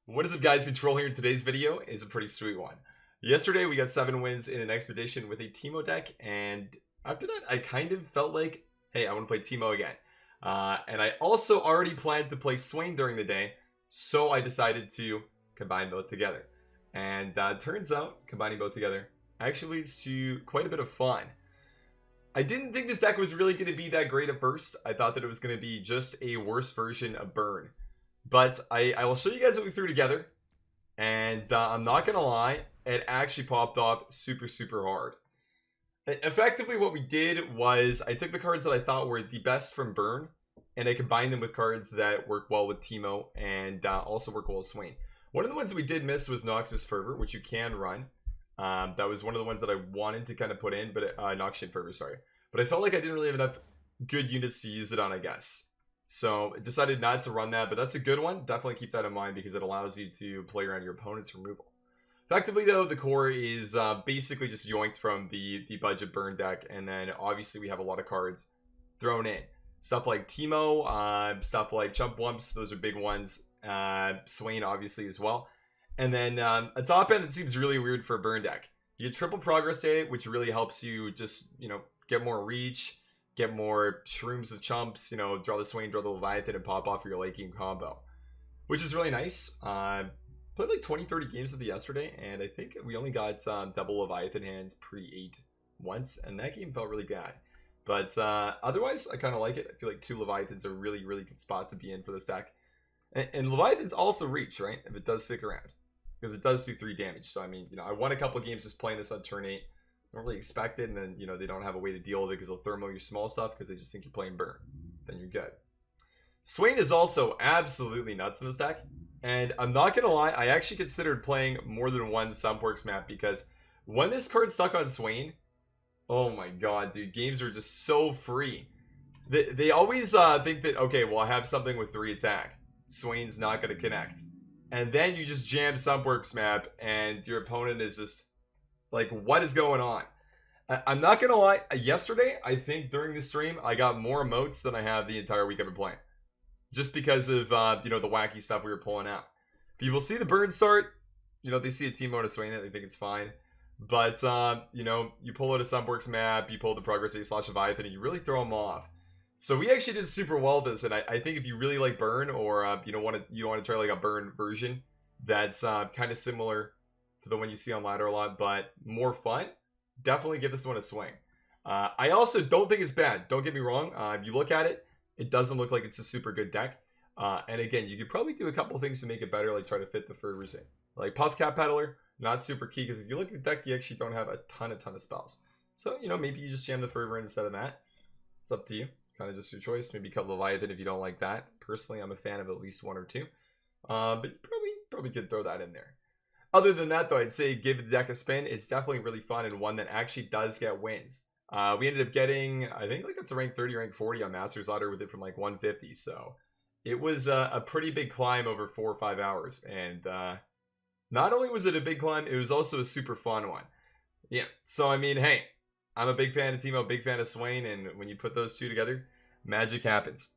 What is up, guys? Control here. Today's video is a pretty sweet one. Yesterday we got 7 wins in an expedition with a TEEMO deck, and after that I kind of felt like, hey, I want to play TEEMO again. And I also already planned to play Swain during the day, so I decided to combine both together. And turns out combining both together actually leads to quite a bit of fun. I didn't think this deck was really going to be that great at first. I thought that it was going to be just a worse version of Burn. But I will show you guys what we threw together. And I'm not going to lie, it actually popped off super hard. Effectively, what we did was I took the cards that I thought were the best from Burn, and I combined them with cards that work well with TEEMO and also work well with Swain. One of the ones that we did miss was Noxus Fervor, which you can run. That was one of the ones that I wanted to kind of put in, but Noxian Fervor, sorry. But I felt like I didn't really have enough good units to use it on, I guess. So I decided not to run that, but that's a good one. Definitely keep that in mind because it allows you to play around your opponent's removal. Effectively, though, the core is basically just yoinked from the budget Burn deck, and then obviously we have a lot of cards thrown in. Stuff like TEEMO, stuff like Chump Wumps, those are big ones. Swain, obviously, as well. And then a top end that seems really weird for a Burn deck. You get triple progress day, which really helps you just, get more reach, get more shrooms with chumps, draw the Swain, draw the Leviathan, and pop off your late game combo, which is really nice. Played like 20-30 games of the yesterday, and I think we only got double Leviathan hands pre-8 once, and that game felt really bad. But otherwise, I kind of like it. I feel like 2 Leviathans are really good spots to be in for this deck. And Leviathans also reach, right, if it does stick around, because it does do 3 damage. So, I mean, I won a couple games just playing this on turn 8. Don't really expect it, and then they don't have a way to deal with it because they'll thermo your small stuff because they just think you're playing Burn. Then you're good. Swain is also absolutely nuts in this deck, and I'm not gonna lie, I actually considered playing more than one Sunworks map because when this card stuck on Swain, oh my god, dude, games are just so free. They always think that, okay, well, I have something with 3 attack, Swain's not gonna connect, and then you just jam Sunworks map and your opponent is just like, what is going on? I'm not gonna lie, yesterday I think during the stream I got more emotes than I have the entire week I've been playing, just because of the wacky stuff we were pulling out. People see the Burn start, they see a TEEMO and a Swain, they think it's fine, but you pull out a Sunworks map, you pull the Progress A / Leviathan, and you really throw them off. So we actually did super well with this, and I think if you really like Burn, or you want to try like a Burn version that's kind of similar to the one you see on ladder a lot, but more fun, definitely give this one a swing. I also don't think it's bad. Don't get me wrong. If you look at it, it doesn't look like it's a super good deck. And again, you could probably do a couple things to make it better, like try to fit the Fervors in. Like Puff Cap Peddler, not super key, because if you look at the deck, you actually don't have a ton of spells. So, maybe you just jam the Fervor in instead of that. It's up to you. Kind of just your choice. Maybe cut Leviathan if you don't like that. Personally, I'm a fan of at least 1 or 2. But you probably could throw that in there. Other than that, though, I'd say give the deck a spin. It's definitely really fun and one that actually does get wins. We ended up getting, I think, like it's a rank 30, rank 40 on Master's Ladder with it from like 150. So it was a pretty big climb over 4 or 5 hours. And not only was it a big climb, it was also a super fun one. Yeah, so I mean, hey, I'm a big fan of TEEMO, big fan of Swain, and when you put those two together, magic happens.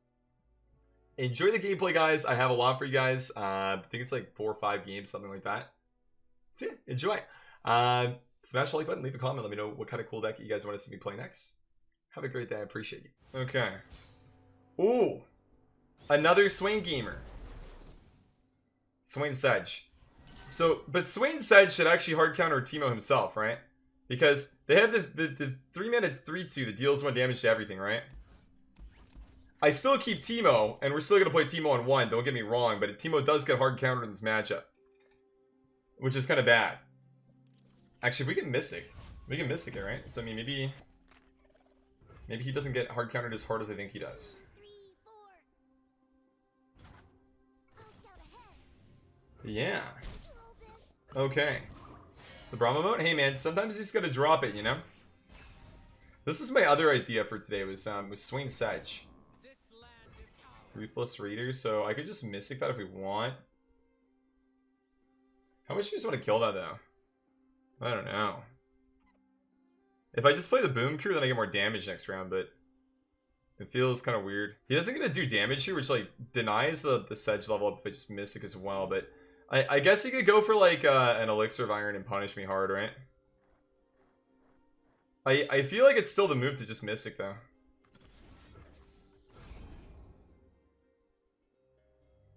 Enjoy the gameplay, guys. I have a lot for you guys. I think it's like 4 or 5 games, something like that. So yeah, enjoy. Smash the like button, leave a comment, let me know what kind of cool deck you guys want to see me play next. Have a great day, I appreciate you. Okay. Ooh, another Swain gamer. Swain Sedge. So, but Swain Sedge should actually hard counter TEEMO himself, right? Because they have the 3-mana 3/2 that deals 1 damage to everything, right? I still keep TEEMO, and we're still going to play TEEMO on 1, don't get me wrong, but TEEMO does get hard countered in this matchup, which is kind of bad. Actually, if we can Mystic it, right? So I mean, maybe he doesn't get hard countered as hard as I think he does. Yeah. Okay. The Brahma mode? Hey man, sometimes you just gotta drop it, This is my other idea for today, was Swain Sedge. Ruthless Reader, so I could just Mystic that if we want. How much do you just want to kill that, though? I don't know. If I just play the Boom Crew, then I get more damage next round, but it feels kind of weird. He doesn't get to do damage here, which, like, denies the Sedge level up if I just Mystic as well, but I guess he could go for like an elixir of iron and punish me hard, right? I feel like it's still the move to just Mystic though.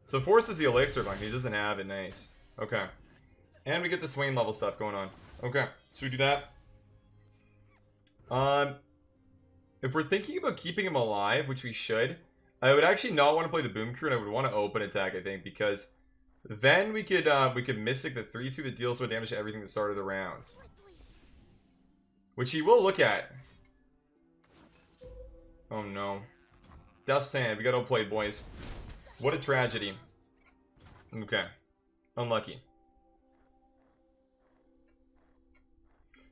So forces the elixir of iron. He doesn't have it. Nice. Okay. And we get the Swain level stuff going on. Okay. So we do that. If we're thinking about keeping him alive, which we should, I would actually not want to play the Boom Crew, and I would want to open attack, I think, because then we could Mystic the 3-2 that deals with damage to everything at the start of the round. Which he will look at. Oh no. Death's Hand. We got outplayed, boys. What a tragedy. Okay. Unlucky.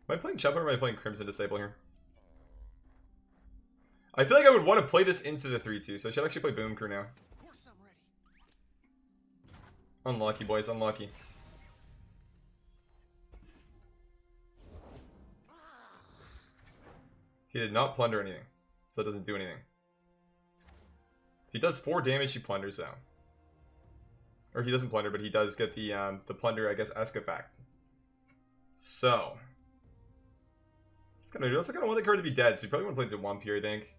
Am I playing Chubba or am I playing Crimson Disciple here? I feel like I would want to play this into the 3-2, so I should actually play Boom Crew now. Unlucky, boys. Unlucky. He did not plunder anything, so it doesn't do anything. If he does 4 damage, he plunders though. Or he doesn't plunder, but he does get the plunder, I guess, esque effect. So I also kind of want the card to be dead, so you probably want to play the Wump here, I think.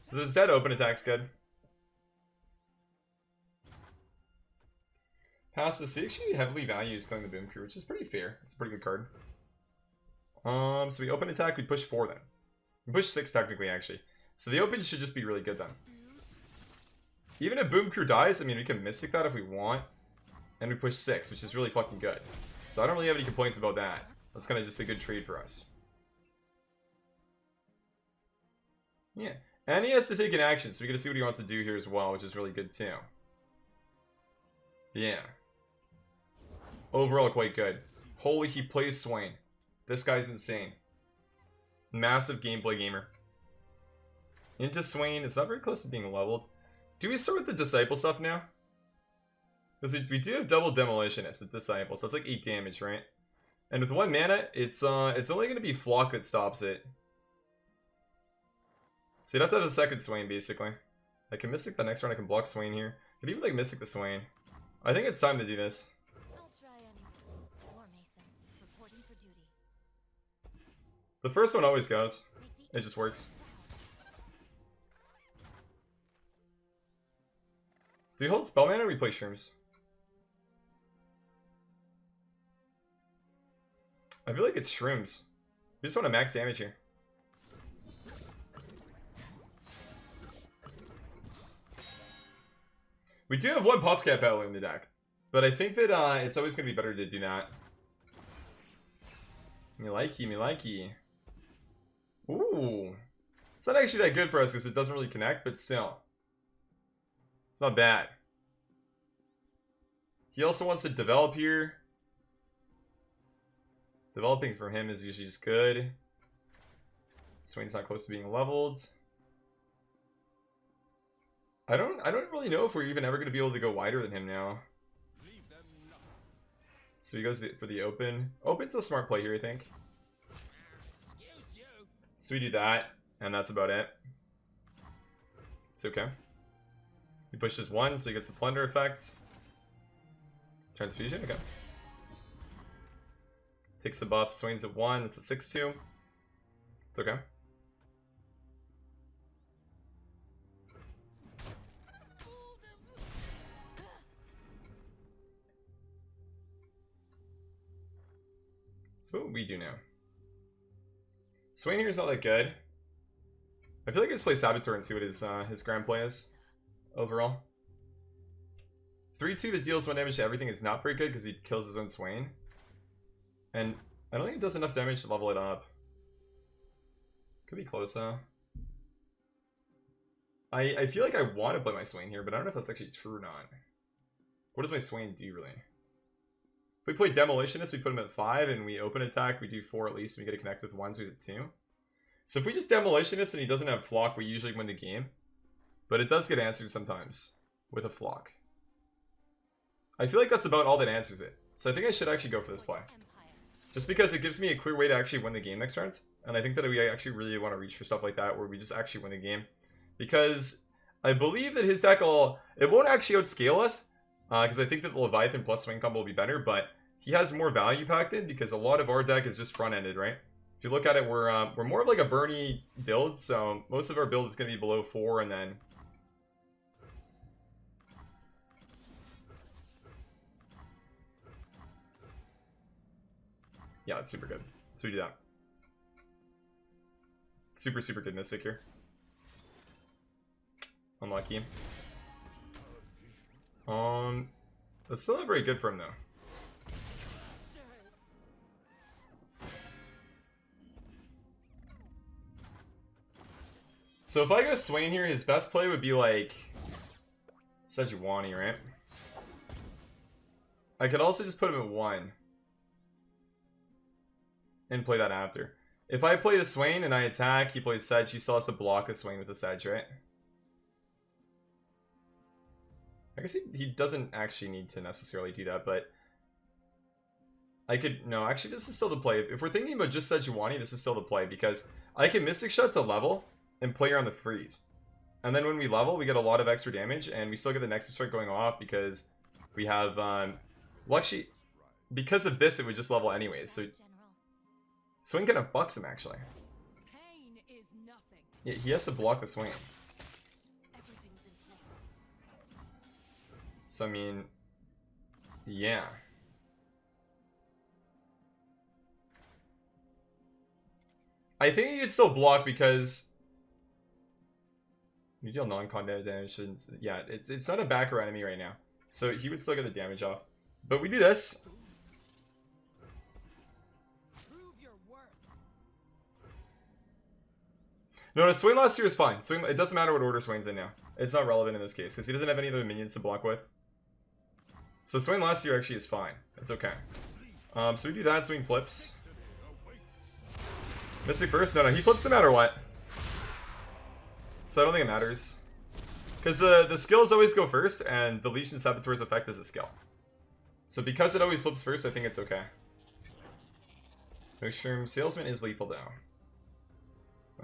Because instead, open attack's good. Pass this, he actually heavily values killing the Boom Crew, which is pretty fair. It's a pretty good card. So we open attack, we push 4 then. We push 6 technically, actually. So the open should just be really good then. Even if Boom Crew dies, I mean, we can Mystic that if we want. And we push 6, which is really fucking good. So I don't really have any complaints about that. That's kind of just a good trade for us. Yeah. And he has to take an action, so we get to see what he wants to do here as well, which is really good too. Yeah. Overall, quite good. Holy, he plays Swain. This guy's insane. Massive gameplay gamer. Into Swain. It's not very close to being leveled. Do we start with the Disciple stuff now? Because we do have double Demolitionist with Disciple, so that's like 8 damage, right? And with 1 mana, it's only going to be Flock that stops it. So you'd have to have a second Swain, basically. I can Mystic the next round, I can block Swain here. I could even like Mystic the Swain. I think it's time to do this. The first one always goes. It just works. Do we hold Spell Mana or we play Shrooms? I feel like it's Shrooms. We just want to max damage here. We do have 1 Puff Cat Battler in the deck. But I think that it's always going to be better to do that. Me likey. Ooh. It's not actually that good for us because it doesn't really connect, but still. It's not bad. He also wants to develop here. Developing for him is usually just good. Swain's not close to being leveled. I don't really know if we're even ever going to be able to go wider than him now. So he goes for the open. Open's a smart play here, I think. So we do that, and that's about it. It's okay. He pushes 1, so he gets the plunder effect. Transfusion, okay. Takes the buff, Swain's at 1, it's a 6-2. It's okay. So what do we do now? Swain here is not that good. I feel like I just play Saboteur and see what his grand play is overall. 3-2 that deals 1 damage to everything is not very good because he kills his own Swain. And I don't think it does enough damage to level it up. Could be close though. I feel like I want to play my Swain here, but I don't know if that's actually true or not. What does my Swain do really? If we play Demolitionist, we put him at 5, and we open attack, we do 4 at least, and we get to connect with 1, so he's at 2. So if we just Demolitionist and he doesn't have Flock, we usually win the game. But it does get answered sometimes with a Flock. I feel like that's about all that answers it. So I think I should actually go for this play. Just because it gives me a clear way to actually win the game next round. And I think that we actually really want to reach for stuff like that, where we just actually win the game. Because I believe that his deck will... It won't actually outscale us. Because I think that the Leviathan plus Swain combo will be better, but he has more value packed in because a lot of our deck is just front-ended, right? If you look at it, we're more of like a Bernie build, so most of our build is going to be below 4, and then... Yeah, it's super good. So we do that. Super, super good Mystic here. Unlucky. That's still not very good for him, though. So if I go Swain here, his best play would be like Sejuani, right? I could also just put him at 1 and play that after. If I play the Swain and I attack, he plays Sedge, he still has to block a Swain with the Sedge, right? I guess he doesn't actually need to necessarily do that, but I could... No, actually this is still the play. If we're thinking about just Sejuani, this is still the play, because I can Mystic Shot to level and play around the freeze. And then when we level, we get a lot of extra damage, and we still get the Nexus Strike going off because we have... well, actually, because of this, it would just level anyways, so... Swain kind of bucks him, actually. Yeah, he has to block the Swain. So, I mean... Yeah. I think he could still block because... You deal non-combat damage. Yeah, it's not a back row enemy right now. So he would still get the damage off. But we do this. No, Swain last year is fine. Swain, it doesn't matter what order Swain's in now. It's not relevant in this case, because he doesn't have any other minions to block with. So Swain last year actually is fine. It's okay. So we do that, Swain flips. Mystic first? No, he flips no matter what. So I don't think it matters. Because the skills always go first, and the Legion Saboteur's effect is a skill. So because it always flips first, I think it's okay. No Shroom. Salesman is lethal now.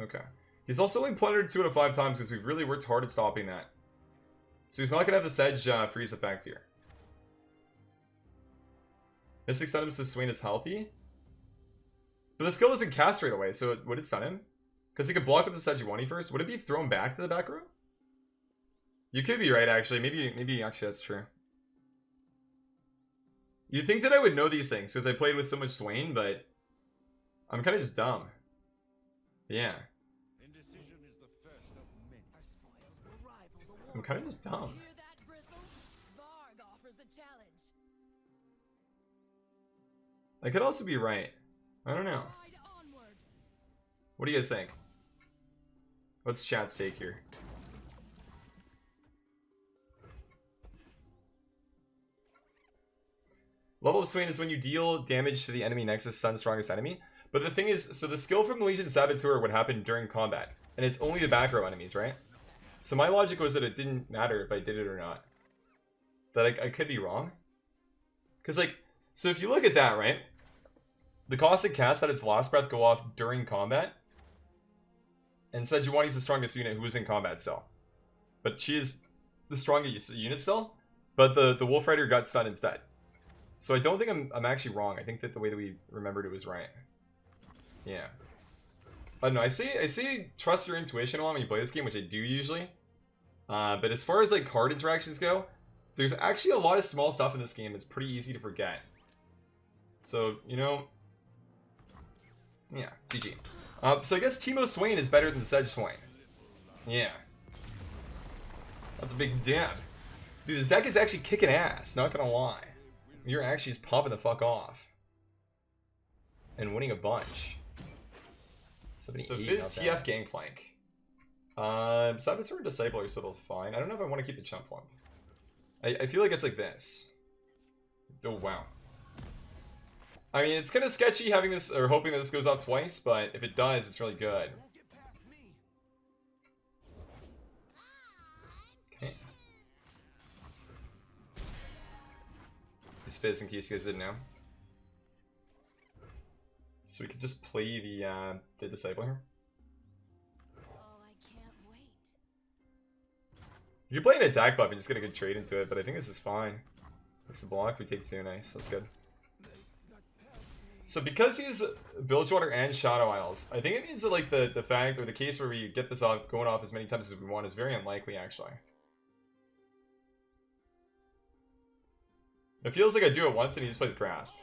Okay. He's also only plundered 2 out of 5 times because we've really worked hard at stopping that. So he's not going to have the Sedge freeze effect here. Mystic stun him so Swain is healthy. But the skill doesn't cast right away, so would it stun him? Because he could block with the Sejuani first. Would it be thrown back to the back row? You could be right, actually. Maybe actually that's true. You'd think that I would know these things because I played with so much Swain, but I'm kind of just dumb. Yeah. I'm kind of just dumb. I could also be right. I don't know. What do you guys think? What's chat's take here? Level of Swain is when you deal damage to the enemy Nexus stun strongest enemy. But the thing is, so the skill from Legion Saboteur would happen during combat. And it's only the back row enemies, right? So my logic was that it didn't matter if I did it or not. That I could be wrong. Because, like, so if you look at that, right? The Caustic Cast had its last breath go off during combat. And Sejuani's the strongest unit who was in combat still. But she is the strongest unit still. But the Wolf Rider got stunned instead. So I don't think I'm actually wrong. I think that the way that we remembered it was right. Yeah. I don't know. I see trust your intuition a lot when you play this game, which I do usually. But as far as like card interactions go, there's actually a lot of small stuff in this game that's pretty easy to forget. So, you know, yeah, GG. So I guess TEEMO SWAIN is better than Sedge Swain. Yeah. That's a big dab. Dude, this deck is actually kicking ass, not gonna lie. You're actually just popping the fuck off. And winning a bunch. So Fizz TF Gangplank. Saboteur and Disciple are still fine. I don't know if I want to keep the Chump Lump. I feel like it's like this. Oh, wow. I mean, it's kind of sketchy having this, or hoping that this goes off twice, but if it does, it's really good. Okay. Just Fizz in case you guys didn't know. So we could just play the Disciple here. Oh, I can't wait. You could play an attack buff and just get a good trade into it, but I think this is fine. Makes the block. We take 2. Nice. That's good. So because he's Bilgewater and Shadow Isles, I think it means that like the fact or the case where we get this off going off as many times as we want is very unlikely actually. It feels like I do it once and he just plays Grasp.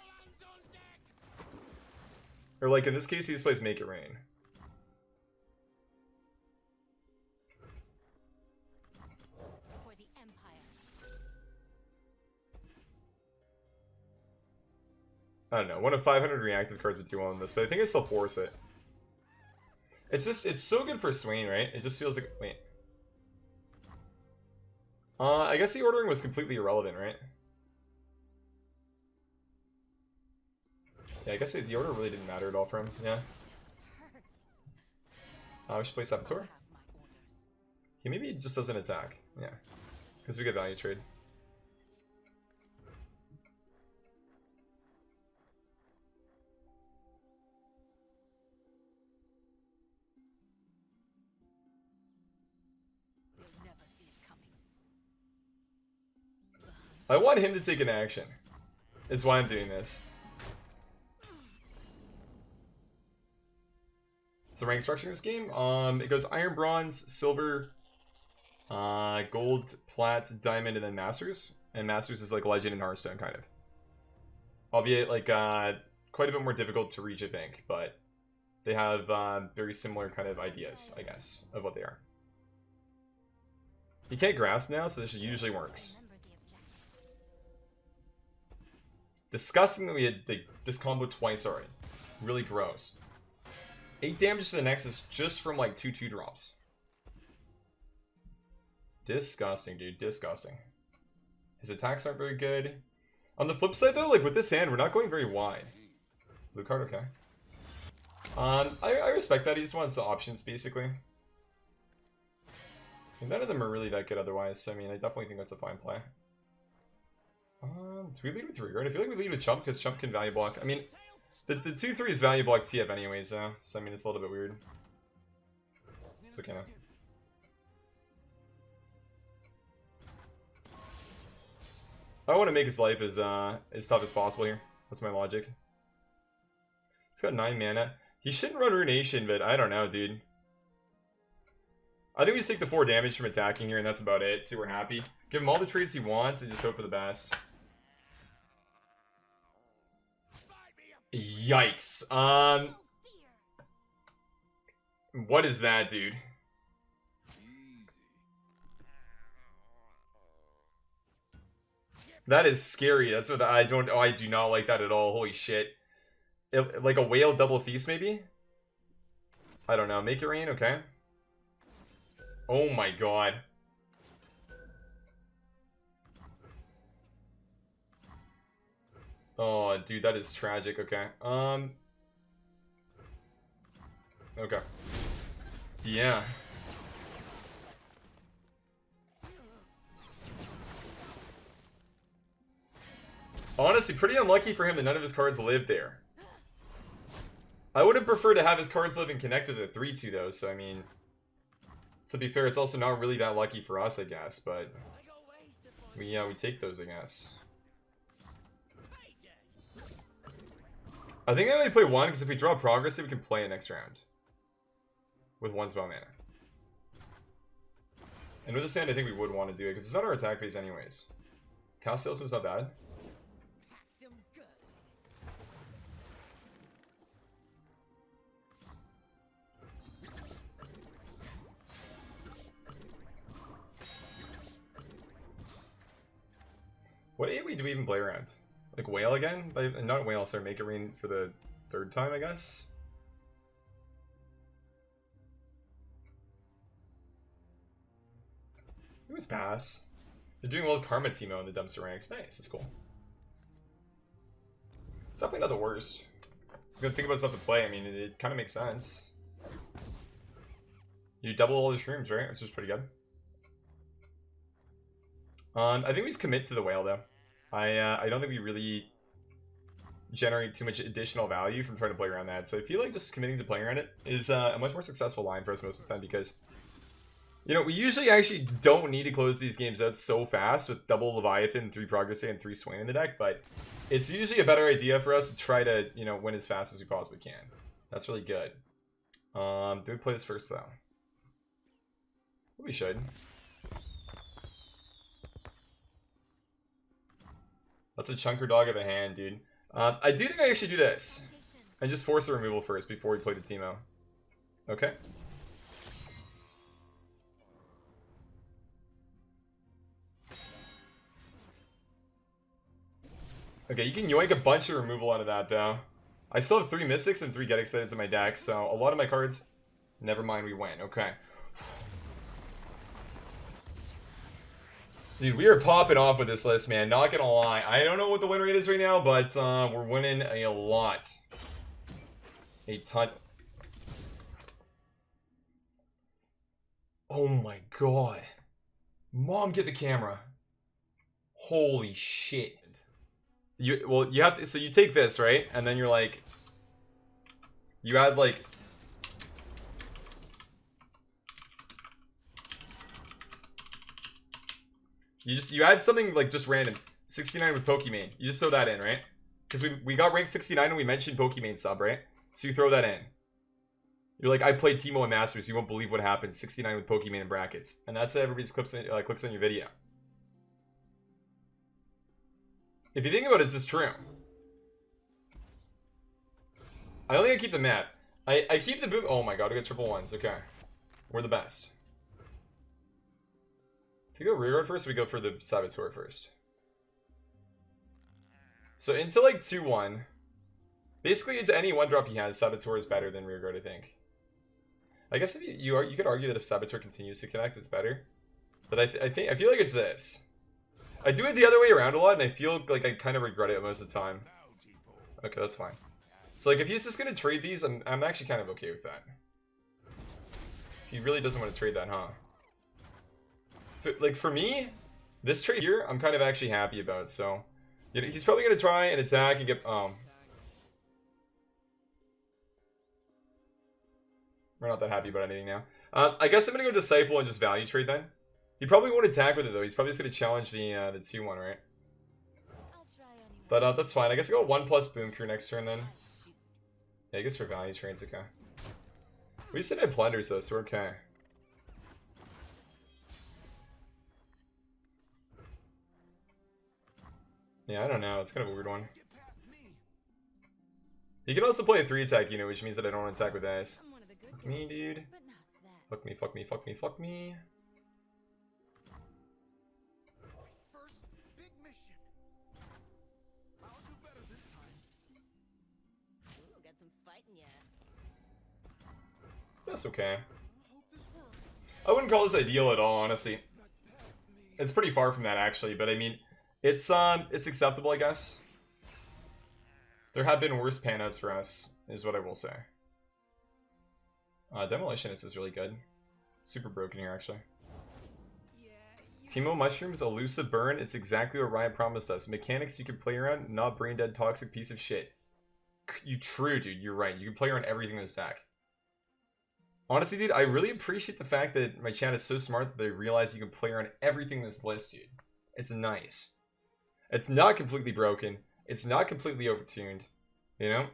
Or like in this case he just plays Make It Rain. For the Empire. I don't know, one of 500 reactive cards to do well on this, but I think I still force it. It's just, it's so good for Swain, right? It just feels like, wait. I guess the ordering was completely irrelevant, right? Yeah, I guess the order really didn't matter at all for him, yeah. We should play Saboteur. He maybe just doesn't attack, yeah. Because we get value trade. I want him to take an action. Is why I'm doing this. It's a rank structure in this game. It goes Iron, Bronze, Silver, Gold, Plat, Diamond, and then Masters. And Masters is like Legend and Hearthstone, kind of. Albeit, like, quite a bit more difficult to reach, I think. But they have very similar kind of ideas, I guess, of what they are. You can't grasp now, so this usually works. Disgusting that we had this combo twice already. Really gross. 8 damage to the Nexus just from like 2/2 drops. Disgusting, dude. Disgusting. His attacks aren't very good. On the flip side though, like with this hand, we're not going very wide. Blue card, okay. I respect that. He just wants the options basically. And none of them are really that good otherwise, so I mean I definitely think that's a fine play. Do we lead with 3, right? I feel like we lead with Chump because Chump can value block. I mean, the 2/3 is value block TF anyways, though. So, I mean, it's a little bit weird. It's okay now. I want to make his life as tough as possible here. That's my logic. He's got 9 mana. He shouldn't run Ruination, but I don't know, dude. I think we just take the 4 damage from attacking here, and that's about it. See, we're happy. Give him all the trades he wants, and just hope for the best. Yikes. What is that, dude? That is scary. That's what I do not like that at all. Holy shit. Like a whale double feast, maybe? I don't know. Make it rain, okay. Oh my god. Oh, dude, that is tragic. Okay. Okay. Yeah. Honestly, pretty unlucky for him that none of his cards live there. I would have preferred to have his cards live and connect with a 3/2 though, so I mean... To be fair, it's also not really that lucky for us, I guess, but... we take those, I guess. I think I only play 1, because if we draw Progressive, we can play it next round. With 1 spell mana. And with this hand, I think we would want to do it, because it's not our attack phase anyways. Cast Salesman's not bad. What AoE do we even play around? Like Whale again? Not Whale, sorry, Make It Rain for the 3rd time, I guess? It was pass. They're doing well with Karma Teemo in the dumpster ranks. Nice, that's cool. It's definitely not the worst. I was gonna think about stuff to play, I mean, it kind of makes sense. You double all the shrooms, right? Which is pretty good. I think we just commit to the Whale, though. I don't think we really generate too much additional value from trying to play around that. So I feel like just committing to playing around it is a much more successful line for us most of the time because You know, we usually actually don't need to close these games out so fast with double Leviathan, 3 Progress and 3 Swain in the deck, but it's usually a better idea for us to try to, you know, win as fast as we possibly can. That's really good. Do we play this first, though? We should. That's a chunker dog of a hand, dude. I do think I actually do this. And just force a removal first before we play the Teemo. Okay. Okay, you can yoink a bunch of removal out of that, though. I still have 3 Mystics and 3 Get Excited in my deck, so a lot of my cards... Never mind, we win. Okay. Dude, we are popping off with this list, man. Not gonna lie. I don't know what the win rate is right now, but we're winning a lot. A ton. Oh my god. Mom, get the camera. Holy shit. You have to, so you take this, right? And then you're like, you add like, you add something like just random. 69 with Pokimane. You just throw that in, right? Because we got rank 69 and we mentioned Pokimane sub, right? So you throw that in. You're like, I played Teemo and Masters. You won't believe what happened. 69 with Pokimane in brackets. And that's how everybody just clicks on your video. If you think about it, it's just true. I don't think I keep the map. I keep the boot. Oh my god, we got triple ones. Okay. We're the best. To go rearguard first, we go for the Saboteur first. So into like 2-1. Basically, into any 1-drop he has, Saboteur is better than rearguard, I think. I guess if you could argue that if Saboteur continues to connect, it's better. But I feel like it's this. I do it the other way around a lot, and I feel like I kind of regret it most of the time. Okay, that's fine. So like, if he's just gonna trade these, I'm actually kind of okay with that. He really doesn't want to trade that, huh? Like, for me, this trade here, I'm kind of actually happy about, so... You know, he's probably gonna try and attack and get... We're not that happy about anything now. I guess I'm gonna go Disciple and just value trade then. He probably won't attack with it, though. He's probably just gonna challenge the 2-1, right? But that's fine. I guess I go 1+ Boom Crew next turn, then. Yeah, I guess for value trades, okay. We just didn't have Plunders, though, so we're okay. Yeah, I don't know. It's kind of a weird one. You can also play a 3-attack unit, which means that I don't want to attack with Ace. Fuck me, dude. Fuck me, fuck me, fuck me, fuck me. That's okay. I wouldn't call this ideal at all, honestly. It's pretty far from that, actually, but I mean, it's acceptable, I guess. There have been worse panouts for us, is what I will say. Demolitionist is really good. Super broken here, actually. Teemo Mushrooms, Elusive Burn. It's exactly what Ryan promised us. Mechanics you can play around, not brain dead toxic piece of shit. You true, dude. You're right. You can play around everything in this deck. Honestly, dude, I really appreciate the fact that my chat is so smart that they realize you can play around everything in this list, dude. It's nice. It's not completely broken. It's not completely overtuned. You know?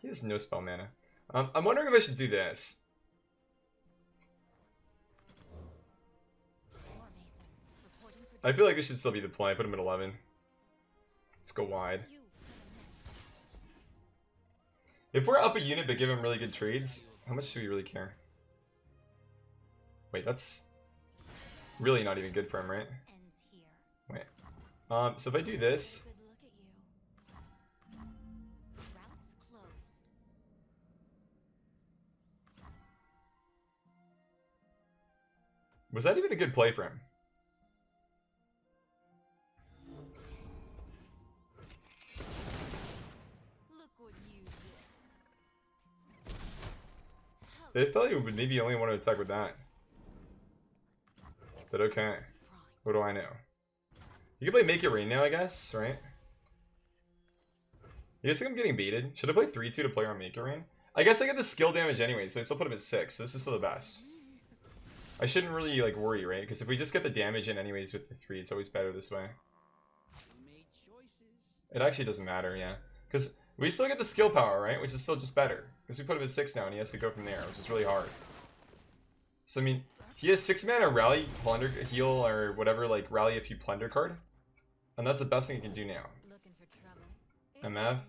He has no spell mana. I'm wondering if I should do this. I feel like this should still be the play. Put him at 11. Let's go wide. If we're up a unit but give him really good trades, how much do we really care? Wait, that's really not even good for him, right? Wait. So if I do this... Was that even a good play for him? They felt like would maybe only want to attack with that. Is that okay? What do I know? You can play Make It Rain now, I guess, right? You guys think I'm getting baited? Should I play 3-2 to play on Make It Rain? I guess I get the skill damage anyway, so I still put him at 6. So this is still the best. I shouldn't really like worry, right? Because if we just get the damage in anyways with the 3, it's always better this way. It actually doesn't matter, yeah. Because we still get the skill power, right? Which is still just better. Because we put him at 6 now and he has to go from there, which is really hard. So I mean, he has 6 mana rally, plunder, heal, or whatever, like rally a few plunder card. And that's the best thing he can do now. MF.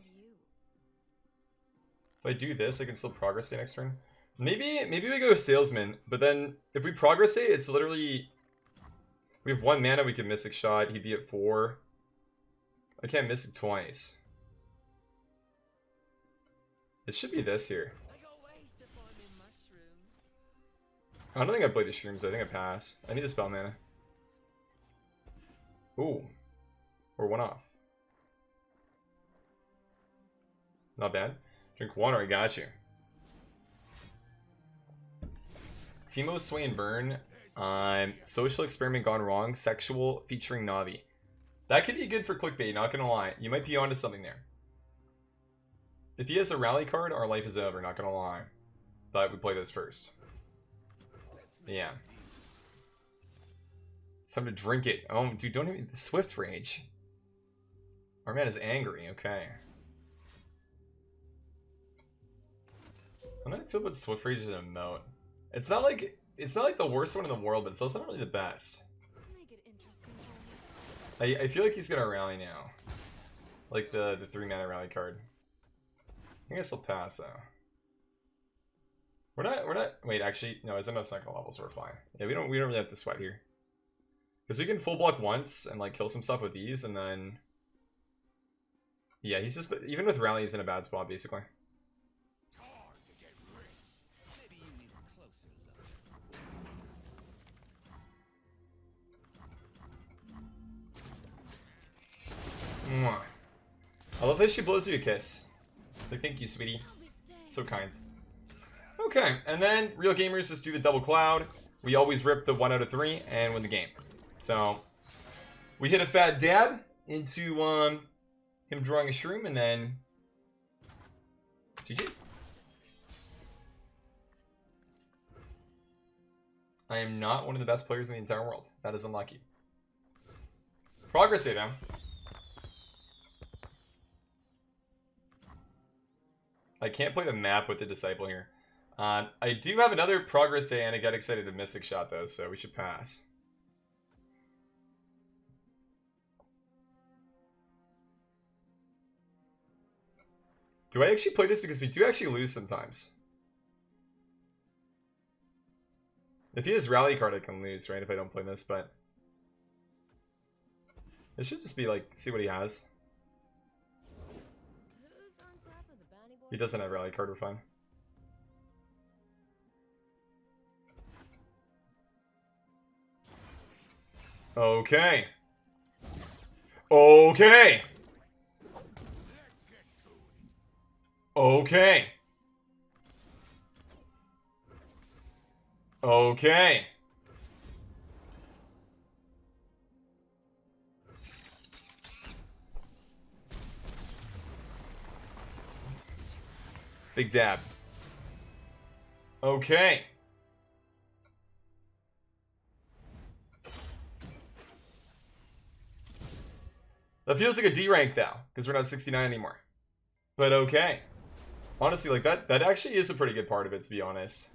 If I do this, I can still progress the next turn. Maybe we go salesman, but then if we progress it, it's literally we have 1 mana, we can Mystic Shot, he'd be at 4. I can't Mystic twice. It should be this here. I don't think I played the shrooms, I think I pass. I need a spell mana. Ooh. Or 1 off. Not bad. Drink water, I got you. TEEMO SWAIN burn. Social experiment gone wrong. Sexual featuring Navi. That could be good for clickbait, not gonna lie. You might be onto something there. If he has a rally card, our life is over, not gonna lie. But we play this first. Yeah. It's time to drink it. Oh, dude, don't hit me with the Swift Rage. Our man is angry, okay. I'm not feel about Swift Rage as an emote. It's not like the worst one in the world, but it's also not really the best. I feel like he's gonna rally now. Like the 3 mana rally card. I guess he'll pass though. We're not wait, actually, no, it's enough cycle levels, so we're fine. Yeah, we don't really have to sweat here. Because we can full block once and like kill some stuff with these and then yeah, he's just even with rally he's in a bad spot basically. I love that she blows you a kiss. Like, thank you, sweetie. So kind. Okay, and then real gamers just do the double cloud. We always rip the 1 out of 3 and win the game. So we hit a fat dab into him drawing a shroom and then GG. I am not one of the best players in the entire world. That is unlucky. Progress day now. I can't play the map with the Disciple here. I do have another Progress Day and I got excited to Mystic Shot though, so we should pass. Do I actually play this? Because we do actually lose sometimes. If he has Rally card, I can lose, right? If I don't play this, but... It should just be like, see what he has. He doesn't have Rally card, we're fine. Okay. Okay. Okay. Okay. Big dab. Okay. That feels like a D rank though, because we're not 69 anymore. But okay. Honestly, like that actually is a pretty good part of it, to be honest.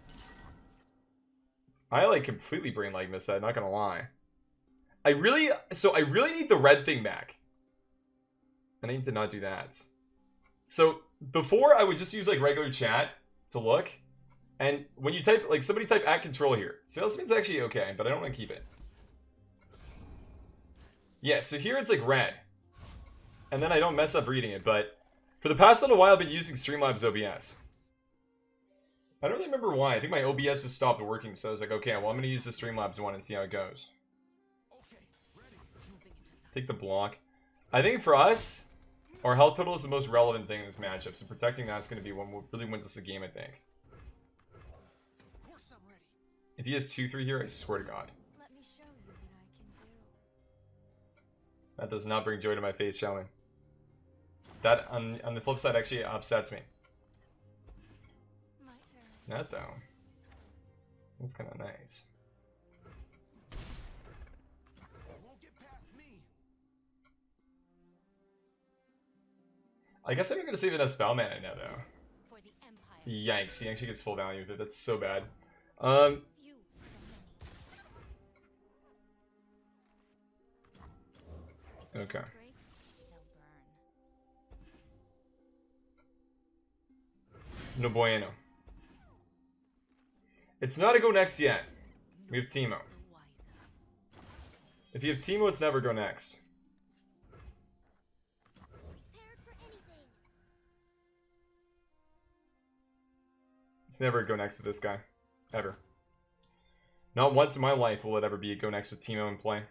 I like completely brain lag missed that, not gonna lie. I really need the red thing back. I need to not do that. So before I would just use like regular chat to look, and when you type like somebody type at control here, salesman's actually okay, but I don't want to keep it. Yeah, so here it's like red, and then I don't mess up reading it. But for the past little while, I've been using Streamlabs OBS. I don't really remember why. I think my OBS just stopped working, so I was like, okay, well, I'm going to use the Streamlabs one and see how it goes. Take the block. I think for us, our health total is the most relevant thing in this matchup, so protecting that's going to be what really wins us the game, I think. If he has 2-3 here, I swear to God. Let me show you what I can do. That does not bring joy to my face, shall we? That, on the flip side, actually upsets me. My turn. That, though. That's kind of nice. I guess I'm not gonna save enough spell mana now though. For the Empire. Yikes, he actually gets full value with it. That's so bad. Few for Okay. many. Break, they'll burn. No bueno. It's not a go next yet. We have Teemo. If you have Teemo, it's never go next. Prepared for anything. It's never a go next with this guy. Ever. Not once in my life will it ever be a go next with Teemo in play.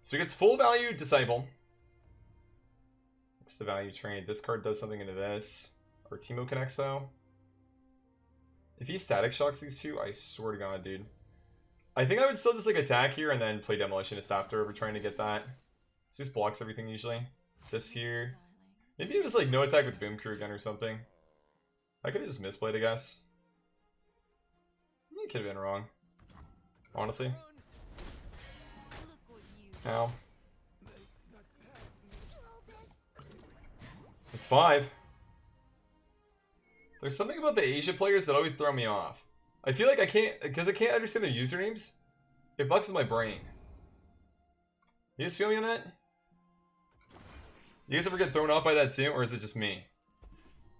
So he gets full value Disciple. Next to value trade. This card does something into this. Or Teemo connects though. If he static shocks these two, I swear to god, dude. I think I would still just like attack here and then play Demolitionist after if we're trying to get that. So just blocks everything usually. This here. Maybe it was like no attack with Boom Crew again or something. I could have just misplayed, I guess. I could have been wrong. Honestly. Ow. It's 5. There's something about the Asia players that always throw me off. I feel like I can't, because I can't understand their usernames. It bugs in my brain. You guys feel me on that? You guys ever get thrown off by that too, or is it just me?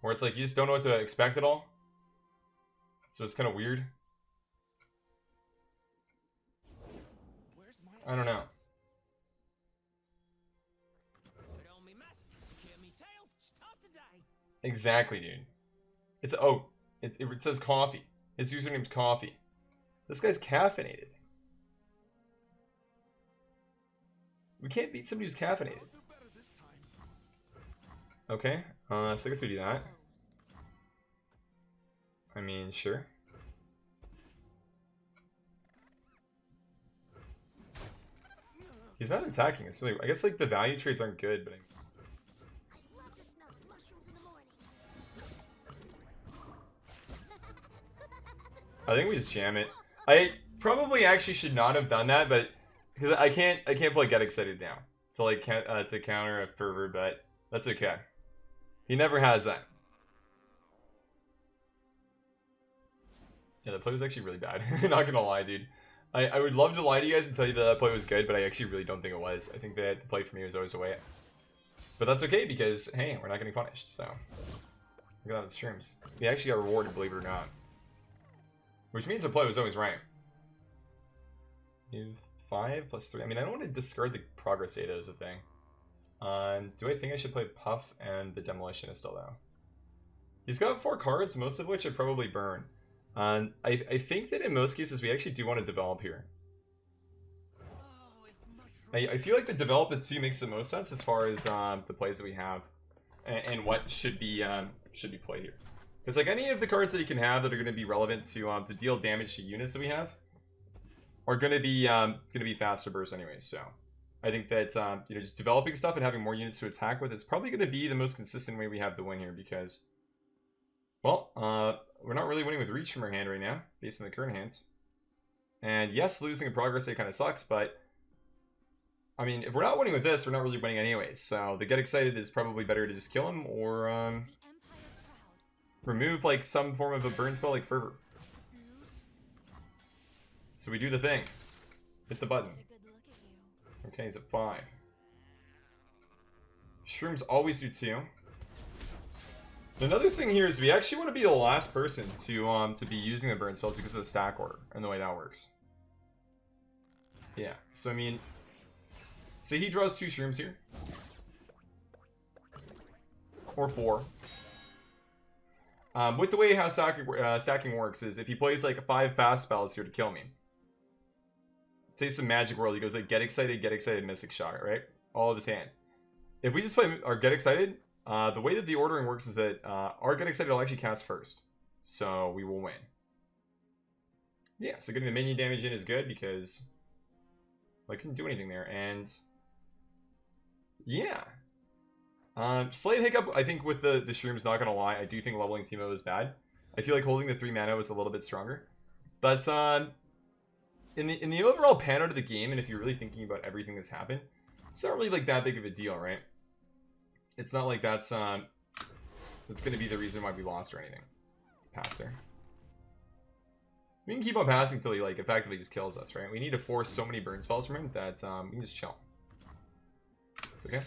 Where it's like you just don't know what to expect at all? So it's kind of weird. I don't know. Exactly, dude. It's it says coffee. His username's coffee. This guy's caffeinated. We can't beat somebody who's caffeinated. Okay, so I guess we do that. I mean, sure. He's not attacking. It's really. I guess like the value trades aren't good, but. I love to smell the mushrooms in the morning. I think we just jam it. I probably actually should not have done that, but because I can't play Get Excited now. So like to counter a Fervor, but that's okay. He never has that. Yeah, the play was actually really bad. Not gonna lie, dude. I would love to lie to you guys and tell you that play was good, but I actually really don't think it was. I think that the play for me was always away. But that's okay because, hey, we're not getting punished, so. Look at that, the shrooms. We actually got rewarded, believe it or not. Which means the play was always right. You have 5 plus 3. I mean, I don't want to discard the progress data as a thing. Do I think I should play Puff and the Demolitionist still, though? He's got 4 cards, most of which I probably burn. I think that in most cases we actually do want to develop here. I feel like the develop the 2 makes the most sense as far as the plays that we have and what should be played here. Because like any of the cards that he can have that are going to be relevant to deal damage to units that we have are going to be faster bursts anyway. So I think that you know, just developing stuff and having more units to attack with is probably going to be the most consistent way we have to win here because, well, we're not really winning with reach from our hand right now, based on the current hands. And yes, losing a progress state kind of sucks, but I mean, if we're not winning with this, we're not really winning anyways. So the Get Excited is probably better to just kill him or remove like some form of a burn spell like Fervor. So we do the thing. Hit the button. Okay, he's at 5. Shrooms always do 2. Another thing here is we actually want to be the last person to be using the burn spells because of the stack order and the way that works. Yeah, so I mean, say he draws 2 shrooms here. Or 4. With the way how stacking works is if he plays like 5 fast spells here to kill me. Say some Magic World, he goes like Get Excited, Mystic Shot, right? All of his hand. If we just play our Get Excited, the way that the ordering works is that our Get Excited will actually cast first. So we will win. Yeah, so getting the minion damage in is good because I couldn't do anything there. And yeah. Slight hiccup, I think, with the Shrooms, not gonna lie. I do think leveling Teemo is bad. I feel like holding the 3 mana was a little bit stronger. But in the overall pan out of the game, and if you're really thinking about everything that's happened, it's not really like that big of a deal, right? it's not like that's going to be the reason why we lost or anything. Let's pass there. We can keep on passing until he like effectively just kills us, right? We need to force so many burn spells from him that we can just chill. It's okay.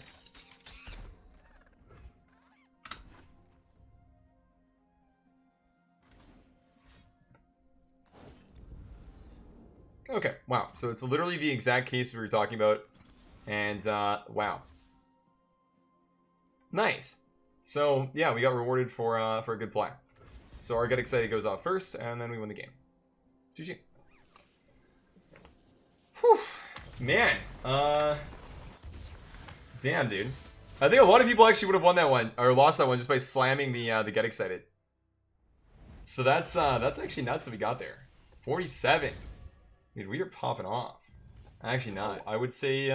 Okay, wow. So it's literally the exact case we were talking about. And, wow. Nice. So, yeah, we got rewarded for a good play. So our Get Excited goes off first, and then we win the game. GG. Whew. Man. Damn, dude. I think a lot of people actually would have won that one, or lost that one, just by slamming the Get Excited. So that's actually nuts that we got there. 47. Dude, we are popping off. Actually not. I would say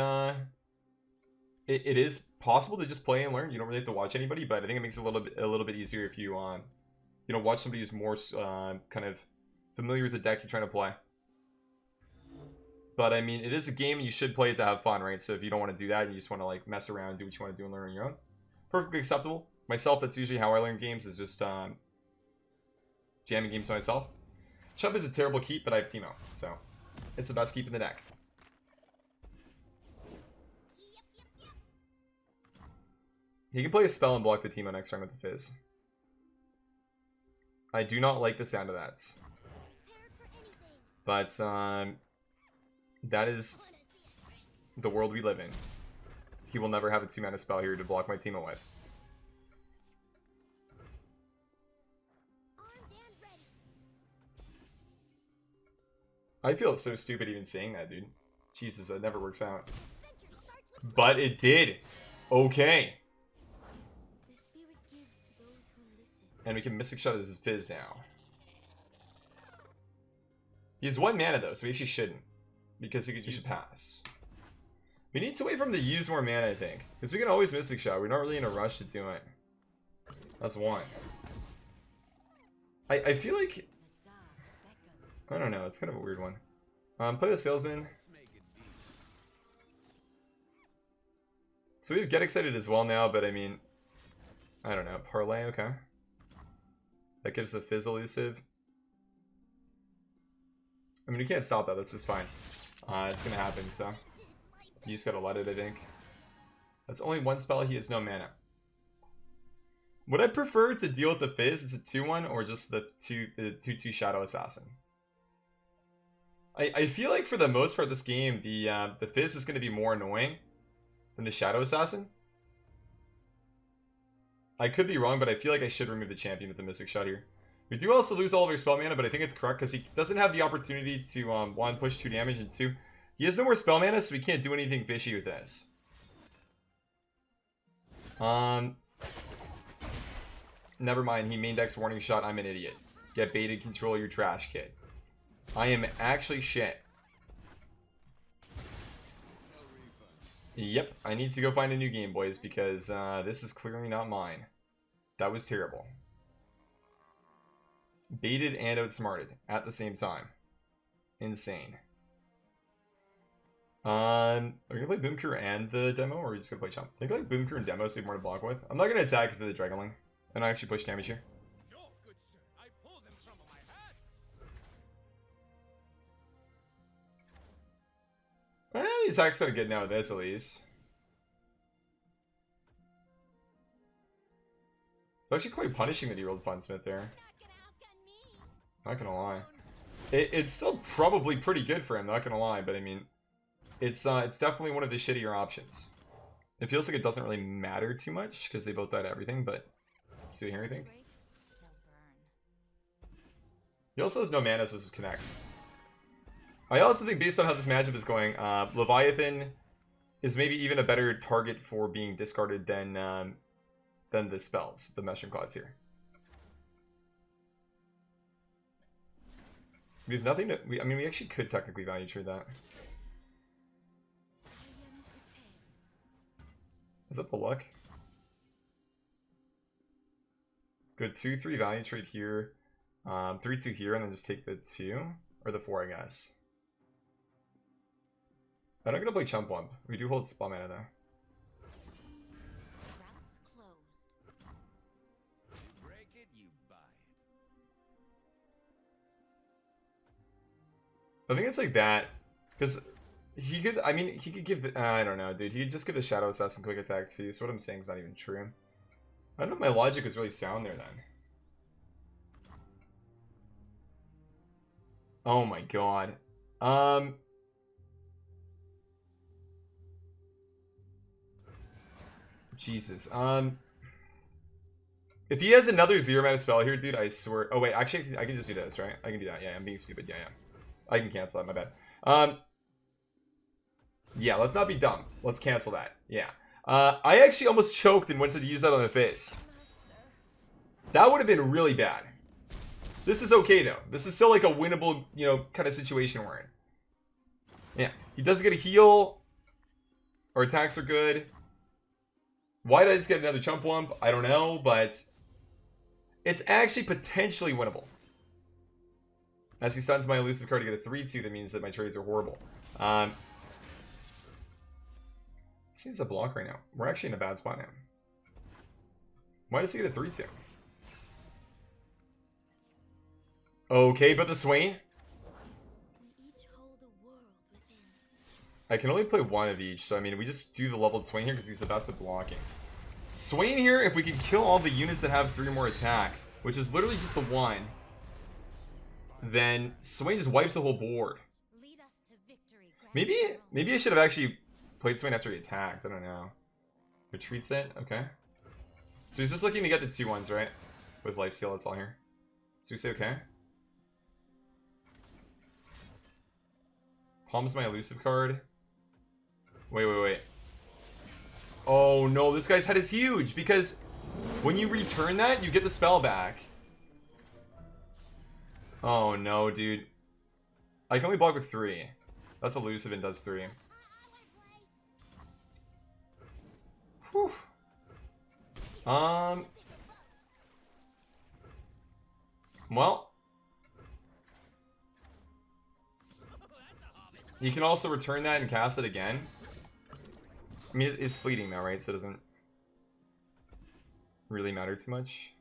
it is possible to just play and learn. You don't really have to watch anybody, but I think it makes it a little bit easier if you you know, watch somebody who's more kind of familiar with the deck you're trying to play. But I mean, it is a game and you should play it to have fun, right? So if you don't want to do that, you just want to like mess around, do what you want to do and learn on your own. Perfectly acceptable. Myself, that's usually how I learn games, is just jamming games to myself. Chubb is a terrible keep, but I have Teemo, so it's the best keep in the deck. He can play a spell and block the Teemo next turn with the Fizz. I do not like the sound of that. But that is the world we live in. He will never have a 2-mana spell here to block my Teemo with. I feel so stupid even saying that, dude. Jesus, that never works out. But it did. Okay. And we can Mystic Shot his Fizz now. He's 1 mana though, so we actually shouldn't. Because he should pass. We need to wait for him to use more mana, I think. Because we can always Mystic Shot. We're not really in a rush to do it. That's 1. I feel like... I don't know, it's kind of a weird one. Play the Salesman. So we have Get Excited as well now, but I mean... I don't know, Parlay, okay. That gives the Fizz elusive. I mean, we can't stop that, that's just fine. It's gonna happen, so... You just gotta let it, I think. That's only 1 spell, he has no mana. Would I prefer to deal with the Fizz as a 2-1 or just the 2-2 Shadow Assassin? I feel like for the most part this game, the Fizz is gonna be more annoying than the Shadow Assassin. I could be wrong, but I feel like I should remove the champion with the Mystic Shot here. We do also lose all of our spell mana, but I think it's correct because he doesn't have the opportunity to 1, push 2 damage, and 2, he has no more spell mana, so we can't do anything fishy with this. Never mind, he main decks Warning Shot, I'm an idiot. Get baited, control your trash, kid. I am actually shit. Yep, I need to go find a new game, boys, because this is clearly not mine. That was terrible. Baited and outsmarted at the same time. Insane. Are we gonna play Boom Crew and the demo, or are we just gonna play Chump? I think like Boom Crew and demo so we have more to block with. I'm not gonna attack because of the Dragonling. And I actually push damage here. The attack's kind of good now with this, at least. It's actually quite punishing that he rolled Funsmith there. Not gonna lie. It's still probably pretty good for him, not gonna lie, but I mean... It's definitely one of the shittier options. It feels like it doesn't really matter too much, because they both died to everything, but... Let's see here, I think. He also has no mana, so this connects. I also think based on how this matchup is going, Leviathan is maybe even a better target for being discarded than the spells, the Mushroom Clouds here. We have nothing that I mean, we actually could technically value trade that. Is that the luck? Good 2-3 value trade here, 3-2 here, and then just take the 2 or the 4, I guess. I'm not gonna play Chump Wump. We do hold spell mana though. I think it's like that. Because he could, I mean, he could give the, I don't know, dude. He could just give the Shadow Assassin quick attack too. So what I'm saying is not even true. I don't know if my logic was really sound there then. Oh my god. Jesus. If he has another 0 mana spell here, dude, I swear. Oh wait, actually, I can just do this, right? I can do that. Yeah, I'm being stupid. Yeah, yeah. I can cancel that. My bad. Yeah, let's not be dumb. Let's cancel that. Yeah. I actually almost choked and went to use that on the face. That would have been really bad. This is okay though. This is still like a winnable, you know, kind of situation we're in. Yeah, he doesn't get a heal. Our attacks are good. Why did I just get another chump wump? I don't know, but it's actually potentially winnable. As he stuns my elusive card to get a 3-2, that means that my trades are horrible. This needs a block right now. We're actually in a bad spot now. Why does he get a 3-2? Okay, but the Swain? I can only play one of each, so I mean, we just do the leveled Swain here because he's the best at blocking. Swain here, if we can kill all the units that have 3 more attack, which is literally just the 1, then Swain just wipes the whole board. Maybe I should have actually played Swain after he attacked. I don't know. Retreats it? Okay. So he's just looking to get the 2-1s, right? With lifesteal, that's all here. So we say okay. Palms my elusive card. Wait. Oh no, this guy's head is huge because when you return that, you get the spell back. Oh no, dude. I can only block with 3. That's elusive and does 3. Whew. Well. You can also return that and cast it again. I mean, it's fleeting now, right? So it doesn't really matter too much.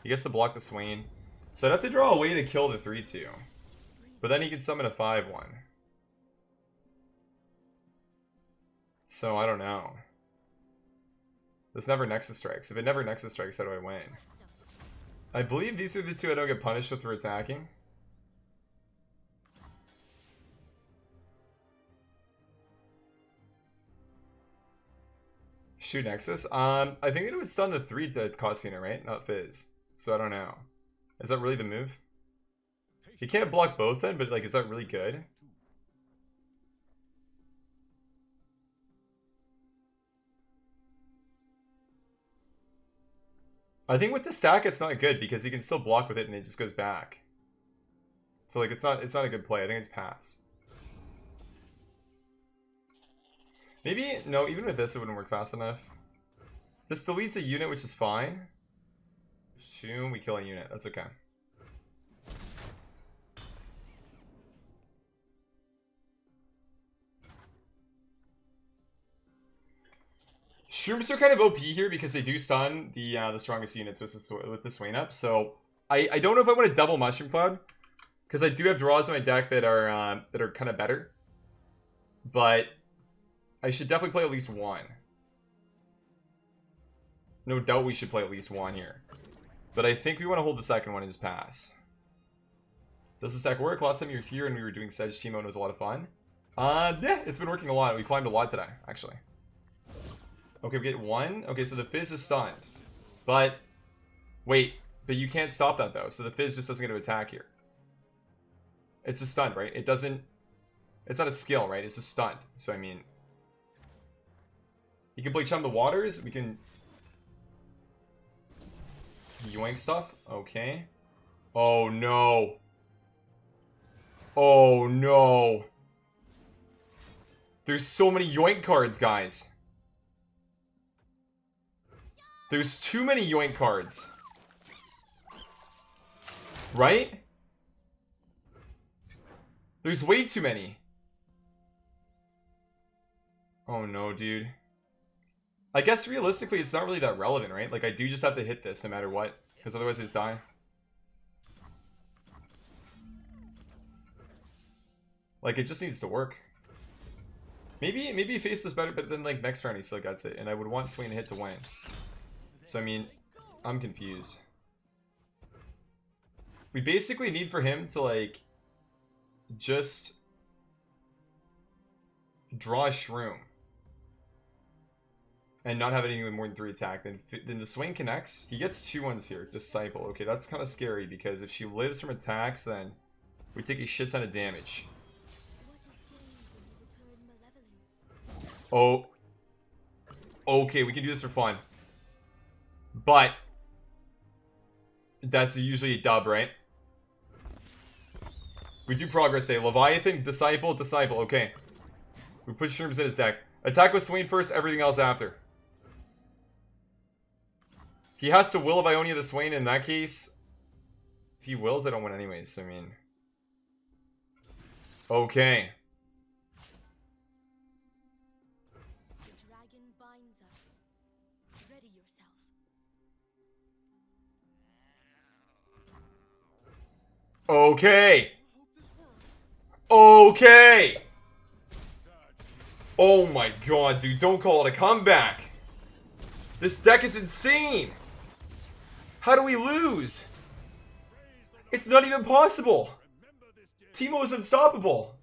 He gets to block the Swain. So I'd have to draw a way to kill the 3-2. But then he can summon a 5-1. So I don't know. This never Nexus strikes. If it never Nexus strikes, how do I win? I believe these are the 2 I don't get punished with for attacking. Shoot Nexus. I think it would stun the 3 to cost unit, right? Not Fizz. So I don't know. Is that really the move? You can't block both then, but like, is that really good? I think with the stack it's not good because he can still block with it and it just goes back. So like it's not a good play. I think it's pass. Maybe, no, even with this it wouldn't work fast enough. This deletes a unit, which is fine. Shoom, we kill a unit. That's okay. Shrooms are kind of OP here because they do stun the strongest units with the Swain up. So I don't know if I want to double Mushroom Cloud because I do have draws in my deck that are kind of better. But I should definitely play at least 1. No doubt we should play at least 1 here. But I think we want to hold the second one and just pass. Does this deck work? Last time you were here and we were doing Sedge Teemo and it was a lot of fun. Yeah, it's been working a lot. We climbed a lot today, actually. Okay, we get 1. Okay, so the Fizz is stunned. But, wait. But you can't stop that, though. So the Fizz just doesn't get to attack here. It's just stunned, right? It doesn't... It's not a skill, right? It's just stunned. So, I mean... You can play Chum the Waters. We can... Yoink stuff. Okay. Oh, no. Oh, no. There's so many Yoink cards, guys. There's too many Yoink cards. Right? There's way too many. Oh no, dude. I guess realistically it's not really that relevant, right? Like I do just have to hit this no matter what. Because otherwise I just die. Like, it just needs to work. Maybe he faced this better, but then like next round he still gets it, and I would want Swain to hit to win. So I mean, I'm confused. We basically need for him to like just draw a shroom and not have anything with more than 3 attack. Then the Swain connects. He gets 2-1s here. Disciple. Okay, that's kind of scary because if she lives from attacks, then we take a shit ton of damage. Oh. Okay, we can do this for fun. But that's usually a dub, right? We do progress save. Leviathan, Disciple, Disciple. Okay. We put Shrooms in his deck. Attack with Swain first, everything else after. He has to Will of Ionia the Swain in that case. If he wills, I don't win anyways, so I mean. Okay. The dragon binds us. Ready yourself. Okay. Okay. Oh my god, dude. Don't call it a comeback. This deck is insane. How do we lose? It's not even possible. TEEMO is unstoppable.